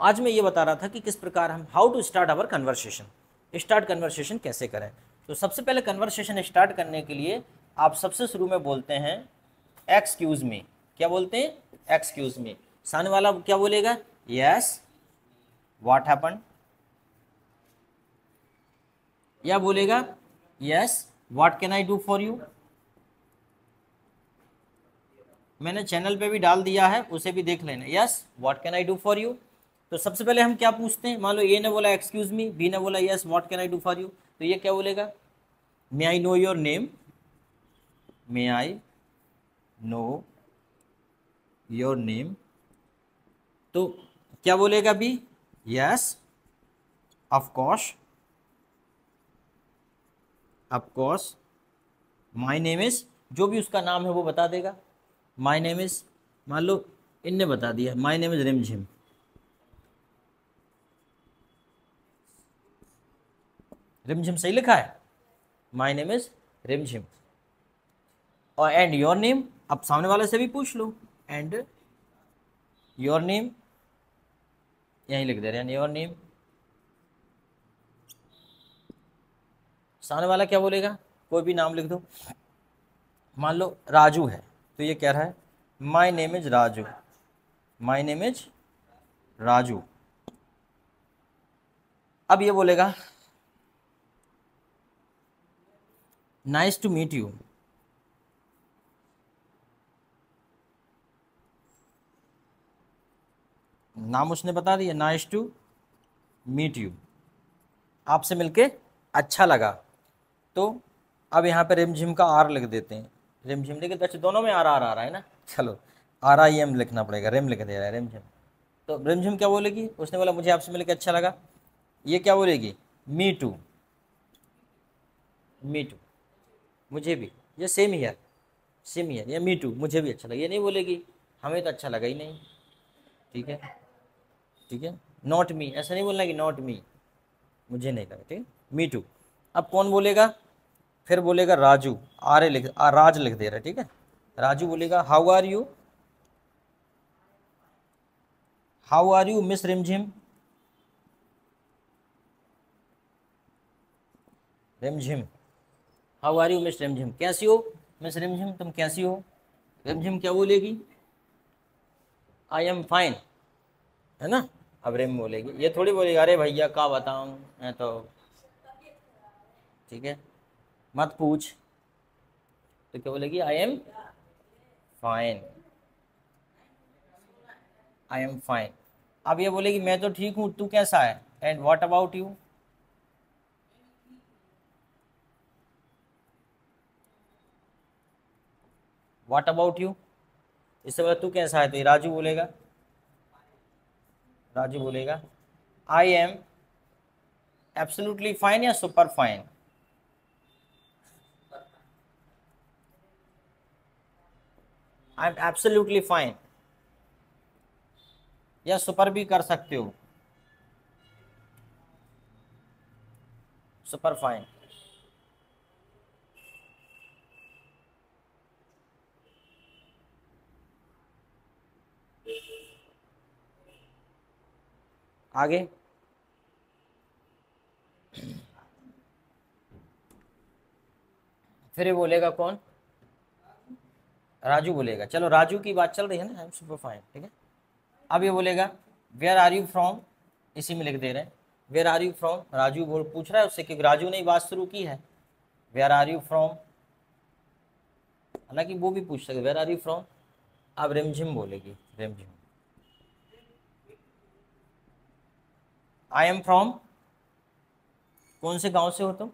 आज मैं ये बता रहा था कि किस प्रकार हम how to start our conversation, start conversation कैसे करें। तो सबसे पहले कन्वर्सेशन स्टार्ट करने के लिए आप सबसे शुरू में बोलते हैं एक्सक्यूज़ मी। क्या बोलते हैं? Excuse me. सामने वाला क्या बोलेगा? यस व्हाट हैपन, या बोलेगा yes what can I do for you. मैंने चैनल पे भी डाल दिया है, उसे भी देख लेना। Yes what can I do for you. तो सबसे पहले हम क्या पूछते हैं? मान लो ए ने बोला एक्सक्यूज मी, बी ने बोला yes what can I do for you, तो ये क्या बोलेगा? May I know your name, may I know your name. तो क्या बोलेगा B? Yes of course my name is, जो भी उसका नाम है वो बता देगा। माई नेम इज, मान लो इनने बता दिया माई नेम इज रिमझिम, रिमझिम सही लिखा है, माई नेम इज रिमझिम। और एंड योर नेम, अब सामने वाले से भी पूछ लो एंड योर नेम, यहीं लिख दे रहे हैं योर नेम। सामने वाला क्या बोलेगा? कोई भी नाम लिख दो। मान लो राजू है, तो ये कह रहा है माई name is Raju, my name is Raju. अब ये बोलेगा नाइस टू मीट यू, नाम उसने बता दिया नाइस टू मीट यू, आपसे मिलके अच्छा लगा। तो अब यहाँ पे रिमझिम का आर लिख देते हैं, रिमझिम लिखे तो अच्छा दोनों में आर आर आ रहा है ना, चलो RIM लिखना पड़ेगा, रिम लिख दे रहा है रिमझिम। तो रिमझिम क्या बोलेगी? उसने बोला मुझे आपसे मिलकर अच्छा लगा, ये क्या बोलेगी? मी टू, मी टू मुझे भी, ये सेम ही है, सेम ही है, ये मी टू मुझे भी अच्छा लगा। ये नहीं बोलेगी हमें तो अच्छा लगा ही नहीं, ठीक है, ठीक है। नॉट मी, ऐसा नहीं बोलना कि नॉट मी, मुझे नहीं लगा, ठीक है, मी टू। अब कौन बोलेगा? फिर बोलेगा राजू, राज लिख दे रहा है, ठीक है। राजू बोलेगा how are you, how are you miss Rimjhim, Rimjhim how are you miss रिमझिम, कैसी हो मिस रिमझिम, तुम कैसी हो। रिमझिम क्या बोलेगी? आई एम फाइन, है ना। अब रिम बोलेगी, ये थोड़ी बोलेगी अरे भैया क्या बताऊं मैं तो, ठीक है, मत पूछ। तो क्या बोलेगी? I am fine, I am fine. अब ये बोलेगी मैं तो ठीक हूँ, तू कैसा है, and what about you. What about you, इससे बोला तू कैसा है, तो ये राजू बोलेगा, राजू बोलेगा आई एम एब्सोल्युटली फाइन या super fine. I am absolutely fine, या सुपर भी कर सकते हो, सुपर फाइन। आगे फिर ये बोलेगा कौन? राजू बोलेगा, चलो राजू की बात चल रही है ना, आई एम सुपर फाइन, ठीक है। अब ये बोलेगा वेयर आर यू फ्रॉम, इसी में लिख दे रहे हैं where are you from. Raju बोल पूछ रहा है उससे, क्योंकि राजू ने ही बात शुरू की है, वेयर आर यू फ्रॉम, हालांकि वो भी पूछ सकते वेयर आर यू फ्रॉम। अब रिमझिम बोलेगी, रिमझिम आई एम फ्रॉम, कौन से गांव से हो तुम?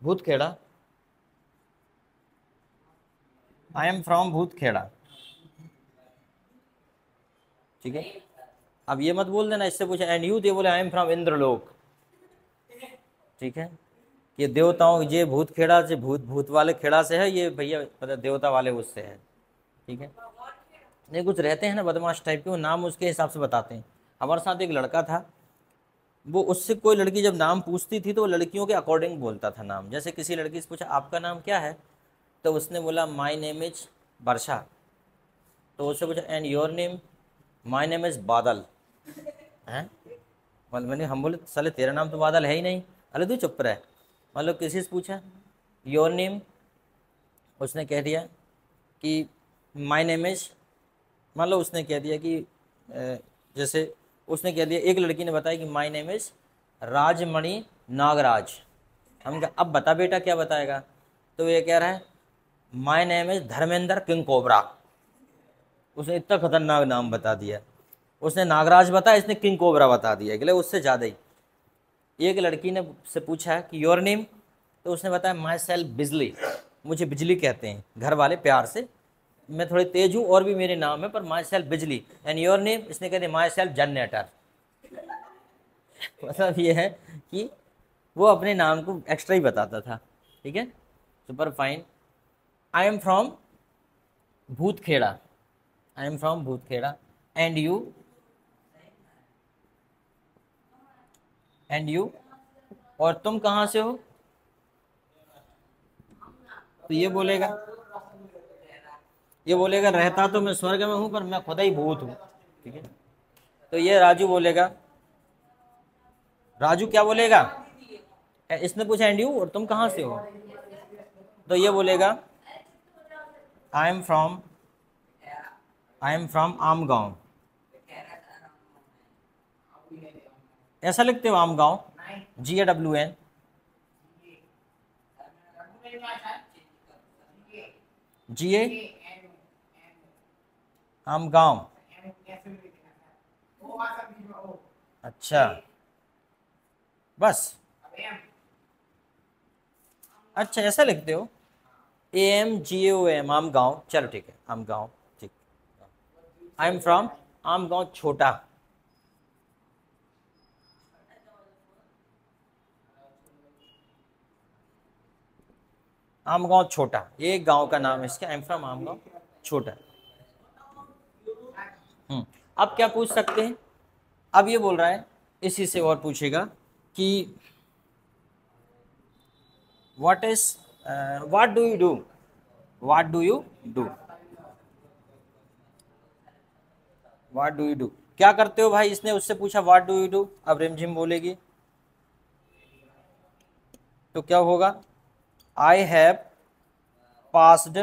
भूतखेड़ा, आई एम फ्रॉम भूतखेड़ा, ठीक है। अब ये मत बोल देना, इससे पूछे एंड यू, दे बोले आई एम फ्रॉम इंद्रलोक, ठीक है। ये देवताओं, ये भूतखेड़ा से भूत भूत वाले खेड़ा से है, ये भैया मतलब देवता वाले उससे है, ठीक है। नहीं कुछ रहते हैं ना बदमाश टाइप के, वो नाम उसके हिसाब से बताते हैं। हमारे साथ एक लड़का था, वो उससे कोई लड़की जब नाम पूछती थी तो वो लड़कियों के अकॉर्डिंग बोलता था नाम। जैसे किसी लड़की से पूछा आपका नाम क्या है, तो उसने बोला माई नेम इज वर्षा, तो उससे पूछा and your name, my name is बादल, हैं, मतलब मैंने, हम बोले साले तेरा नाम तो बादल है ही नहीं, अरे तू चुप रहे। मतलब किसी से पूछा योर नेम, उसने कह दिया कि माय नेम इज, मान लो उसने कह दिया कि जैसे उसने कह दिया, एक लड़की ने बताया कि my name is Rajmani Nagraj. हम कहा अब बता बेटा क्या बताएगा, तो ये कह रहा है my name is Dharmendra king cobra. उसने इतना खतरनाक नाम बता दिया, उसने नागराज बताया, इसने किंग कोबरा बता दिया, अगले उससे ज़्यादा ही। एक लड़की ने से पूछा कि योर नेम, तो उसने बताया माई सेल्फ बिजली, मुझे बिजली कहते हैं घर वाले प्यार से, मैं थोड़ी तेज हूँ और भी मेरे नाम है, पर माई सेल्फ बिजली। एंड योर नेम, इसने कहते माई सेल्फ जनरेटर। मतलब ये है कि वो अपने नाम को एक्स्ट्रा ही बताता था। ठीक है, super fine. I am from Bhootkheda, I am from Bhootkheda. And you, and you, और तुम कहाँ से हो, तो ये बोलेगा रहता तो मैं स्वर्ग में हूं पर मैं खुदा ही भूत हूं। ठीक है, तो ये राजू बोलेगा, राजू क्या बोलेगा, इसने पूछा एंड यू, और तुम कहाँ से हो, तो ये बोलेगा आई am from, I am from Amgaon. ऐसा लिखते हो आमगांव, GAWN, GA आमगांव। अच्छा बस, अच्छा ऐसा लिखते हो, AMGAOM आमगांव, चलो ठीक है आमगांव, ठीक। आई एम फ्रॉम आमगांव छोटा, आमगांव छोटा, ये गांव का नाम है इसका, आई एम फ्रॉम आमगांव छोटा। अब क्या पूछ सकते हैं, अब ये बोल रहा है इसी से और पूछेगा कि what is, what do you do, what do you do, what do you do, क्या करते हो भाई, इसने उससे पूछा व्हाट डू यू डू। अब रिमझिम बोलेगी तो क्या होगा, I have passed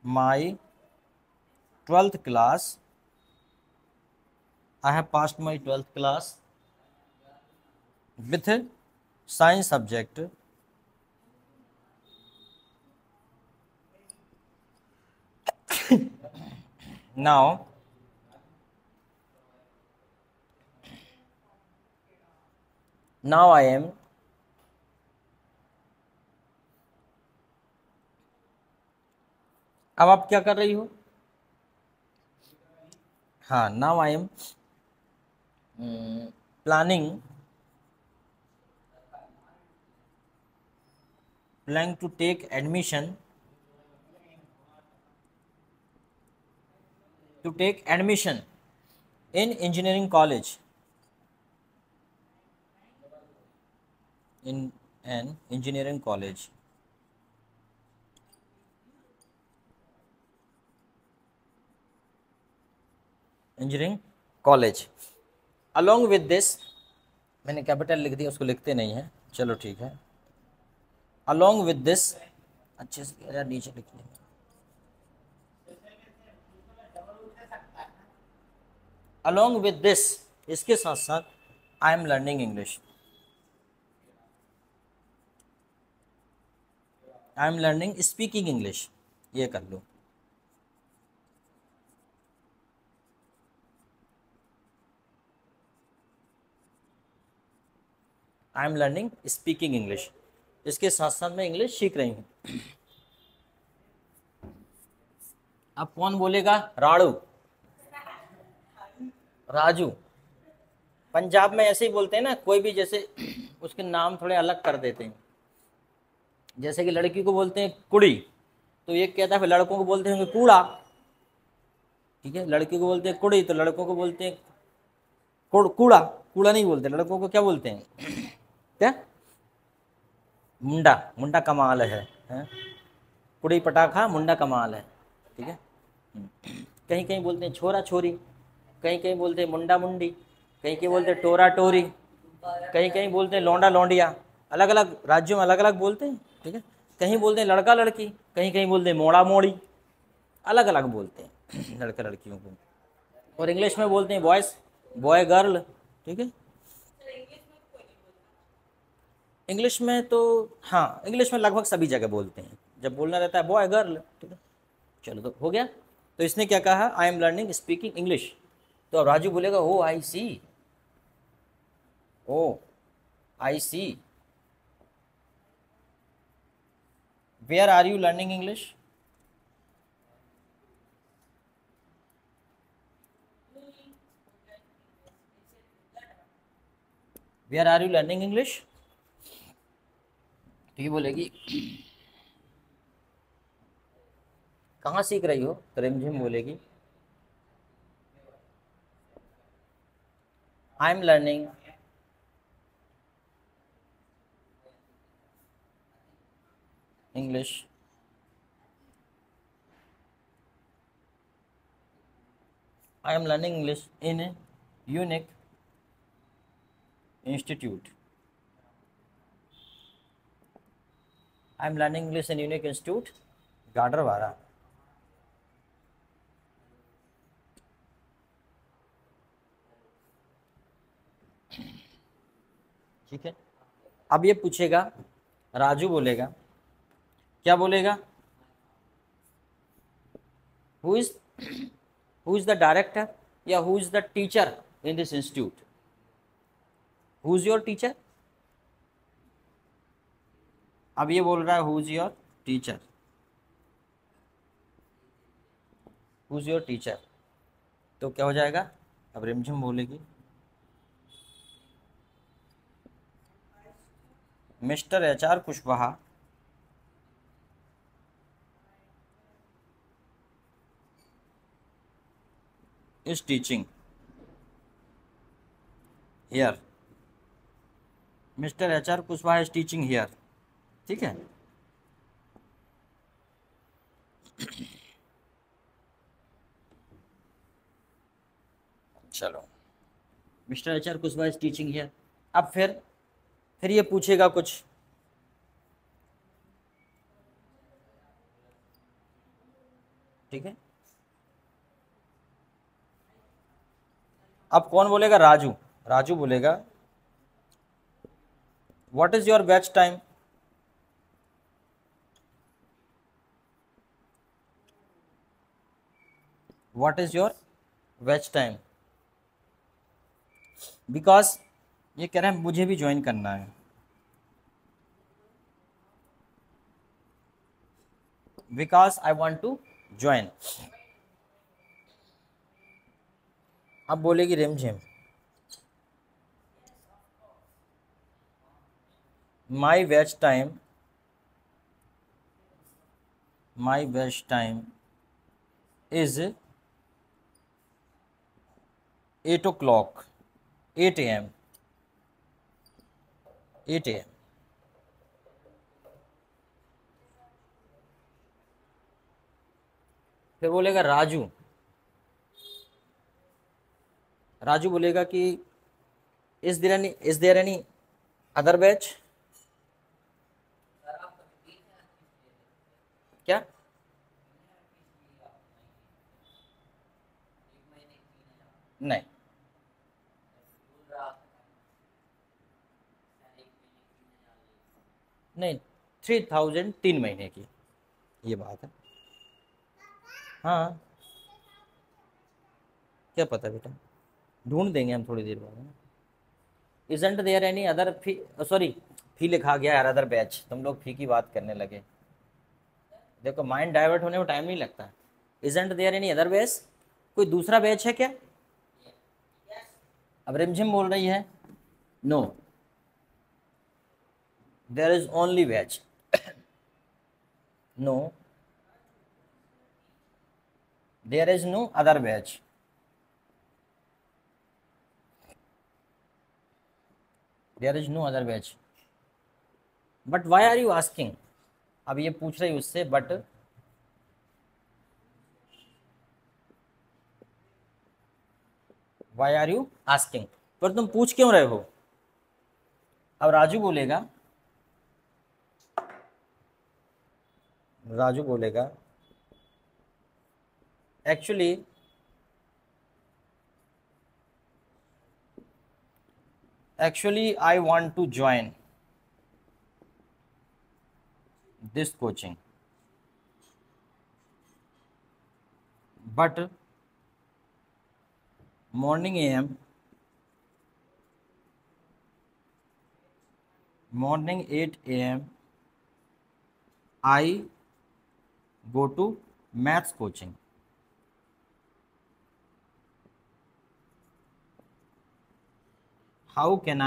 my 12th class, I have passed my 12th class with science subject. Now I am अब आप क्या कर रही हो, हाँ now I am planning to take admission in engineering college, in an engineering college. Engineering college. Along with this, मैंने capital लिख दिया, उसको लिखते नहीं है, चलो ठीक है। अलॉन्ग विद दिस, अच्छे से यार नीचे लिख लेंगे। अलॉन्ग विद दिस, इसके साथ साथ I am learning English, I am learning speaking English, ये कर लो। I am learning speaking English, इसके साथ साथ मैं इंग्लिश सीख रही हूँ। अब कौन बोलेगा, राड़ू, राजू। पंजाब में ऐसे ही बोलते हैं ना, कोई भी जैसे उसके नाम थोड़े अलग कर देते हैं, जैसे कि लड़की को बोलते हैं कुड़ी, तो ये कहता है, फिर लड़कों को बोलते होंगे कूड़ा। ठीक है, लड़की को बोलते हैं कुड़ी, तो लड़कों को बोलते हैं कूड़ा, कूड़ा नहीं बोलते, लड़कों को क्या बोलते हैं, क्या, मुंडा, मुंडा कमाल है, कुड़ी पटाखा, मुंडा कमाल है। ठीक है, कहीं कहीं बोलते हैं छोरा छोरी, कहीं कहीं बोलते हैं मुंडा मुंडी, कहीं कहीं बोलते हैं टोरा टोरी, कहीं कहीं बोलते हैं लौंडा लौंडिया, अलग अलग राज्यों में अलग अलग बोलते हैं, ठीक है। कहीं बोलते हैं लड़का लड़की, कहीं कहीं बोलते हैं मोड़ा मोड़ी, अलग अलग बोलते हैं लड़का लड़कियों को। और इंग्लिश में बोलते हैं बॉयज बॉय गर्ल, ठीक है। इंग्लिश में तो हाँ, इंग्लिश में लगभग सभी जगह बोलते हैं, जब बोलना रहता है बॉय गर्ल, ठीक है। चलो तो हो गया। तो इसने क्या कहा, I am learning speaking English. तो अब राजू बोलेगा oh I see, oh I see, where are you learning English? Where are you learning English? तो ये बोलेगी कहाँ सीख रही हो? तो रिमझिम बोलेगी आई am learning English I am learning English in unique institute. I am learning English in unique institute Gadarwara. ठीक है। अब ये पूछेगा, राजू बोलेगा, क्या बोलेगा, हु इज द डायरेक्टर या who is the teacher in this institute? Who is your teacher? अब ये बोल रहा है who is your teacher, who is your teacher. तो क्या हो जाएगा, अब रिमझिम बोलेगी mister H R Kushwaha is teaching here. Mister H R Kushwaha is teaching here, ठीक है। चलो, mister H R Kushwaha is teaching here. अब फिर ये पूछेगा कुछ, ठीक है। अब कौन बोलेगा, राजू। राजू बोलेगा what is your batch time? What is your batch time? Because ये कह रहे हैं मुझे भी ज्वाइन करना है, because I want to join. अब बोलेगी रिमझिम my batch time is 8 o'clock, 8 a.m. 8 a.m. फिर बोलेगा राजू, राजू बोलेगा कि is there any other batch? क्या? नहीं, नहीं, 3000 3 महीने की, ये बात है। हाँ, क्या पता बेटा, ढूंढ देंगे हम थोड़ी देर बाद। Isn't there any other fee, sorry fee लिखा गया यार, अदर बैच, तुम लोग फी की बात करने लगे। देखो माइंड डाइवर्ट होने में टाइम नहीं लगता। Isn't there any other batch, कोई दूसरा बैच है क्या? अब रिमझिम बोल रही है no, there is only batch. No, there is no other batch. There is no other batch, but why are you asking? अब ये पूछ रही उससे but why are you asking. पर तुम पूछ क्यों रहे हो? अब राजू बोलेगा, actually I want to join this coaching, but morning am 8 a.m. I go to maths coaching. How can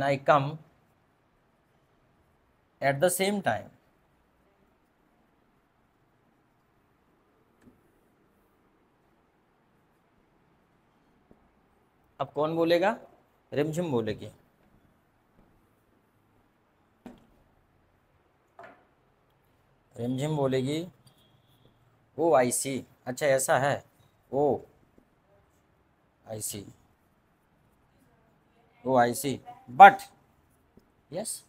I come at the same time? अब कौन बोलेगा? रिमझिम बोलेगी। रिमझिम बोलेगी ओ आई सी, अच्छा ऐसा है, oh I see, oh I see, but yes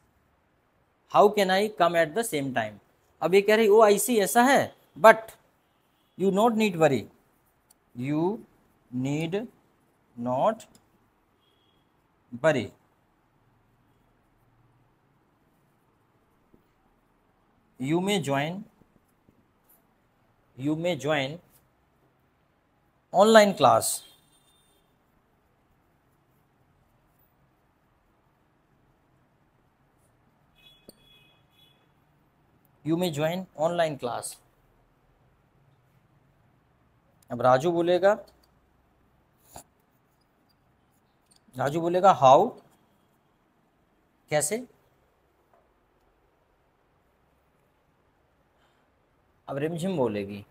how can I come at the same time. अब ये कह रही ओ आई सी ऐसा है, but you not need worry, you need not worry, you may join online class, you may join online class। अब राजू बोलेगा how, कैसे। अब रिमझिम बोलेगी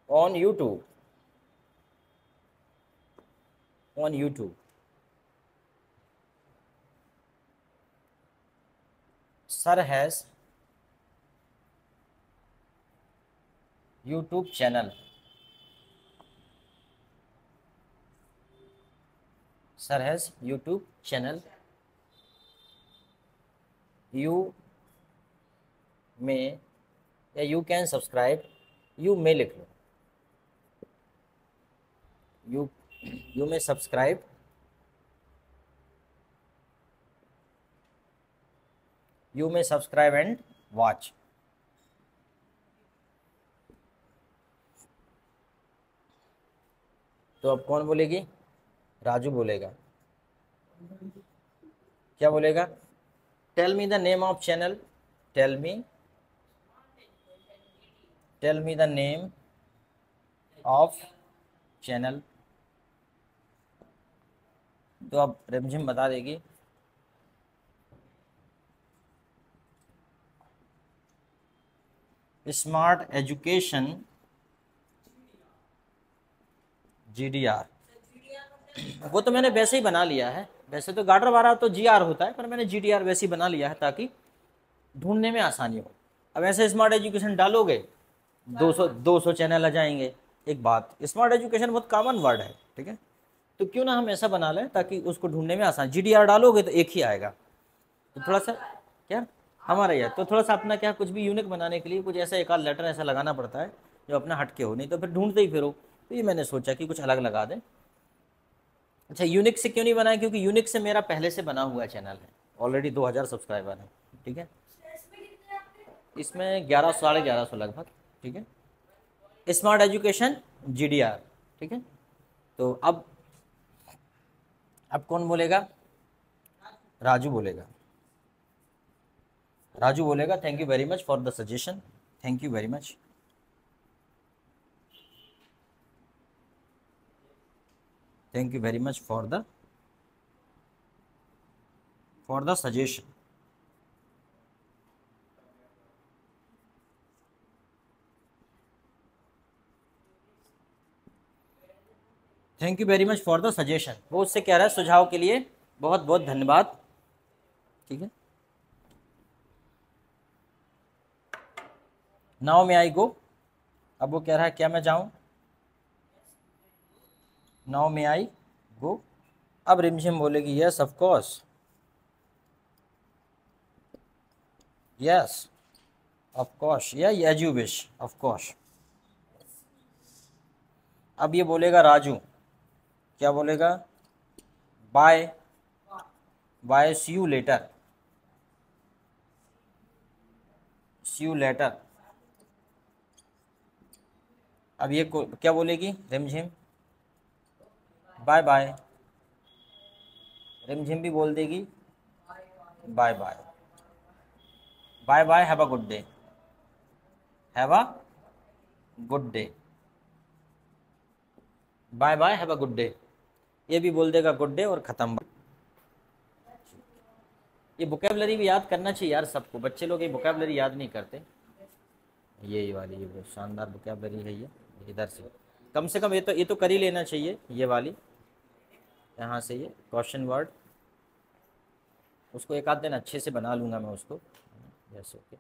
on YouTube, sir has YouTube channel, sir has YouTube channel, you may या you can subscribe, you may लिख लो, you may subscribe, you may subscribe and watch. तो अब कौन बोलेगी? राजू बोलेगा। क्या बोलेगा? Tell me the name of channel, tell me the name of channel. तो अब रिमझिम बता देगी स्मार्ट एजुकेशन GDR। वो तो मैंने वैसे ही बना लिया है, वैसे तो गार्डर वाला तो GR होता है, पर मैंने GDR वैसे ही बना लिया है ताकि ढूंढने में आसानी हो। अब ऐसे स्मार्ट एजुकेशन डालोगे 200 चैनल आ जाएंगे। एक बात, स्मार्ट एजुकेशन बहुत कॉमन वर्ड है, ठीक है, तो क्यों ना हम ऐसा बना लें ताकि उसको ढूंढने में आसान। GDR डालोगे तो एक ही आएगा, तो थोड़ा सा क्या हमारा यह तो थोड़ा सा अपना क्या कुछ भी यूनिक बनाने के लिए कुछ ऐसा एक आध लेटर ऐसा लगाना पड़ता है जो अपना हटके हो, नहीं तो फिर ढूंढते ही फिरो। तो ये मैंने सोचा कि कुछ अलग लगा दें। अच्छा, यूनिक से क्यों नहीं बनाया? क्योंकि यूनिक से मेरा पहले से बना हुआ चैनल है, ऑलरेडी 2000 सब्सक्राइबर है, ठीक है, इसमें 1100 साढ़े 1100 लगभग, ठीक है, स्मार्ट एजुकेशन GDR, ठीक है। तो अब कौन बोलेगा? राजू बोलेगा। Thank you very much for the suggestion, thank you very much. Thank you very much for the suggestion. Thank you very much for the suggestion, वो उससे कह रहा है सुझाव के लिए बहुत बहुत धन्यवाद, ठीक है। नाउ मे आई गो, अब वो कह रहा है क्या मैं जाऊं, नाउ मे आई गो। अब रिमझिम बोलेगी yes of course, yes of course, या as you wish, of course. अब ये बोलेगा राजू, क्या बोलेगा, bye, bye see you later, see you later. अब ये क्या बोलेगी रिमझिम, बाय बाय, रिमझिम भी बोल देगी bye bye, bye bye have a good day, have a good day, bye bye have a good day. ये भी बोल देगा गुड डे और ख़त्म। ये वोकेबलरी भी याद करना चाहिए यार सबको, बच्चे लोग ये वोकेबलरी याद नहीं करते। ये वाली ये बहुत शानदार वोकेबलरी है ये, इधर से कम ये तो कर ही लेना चाहिए ये वाली, यहाँ से ये क्वेश्चन वर्ड, उसको एक आध दिन अच्छे से बना लूँगा मैं उसको। Yes okay.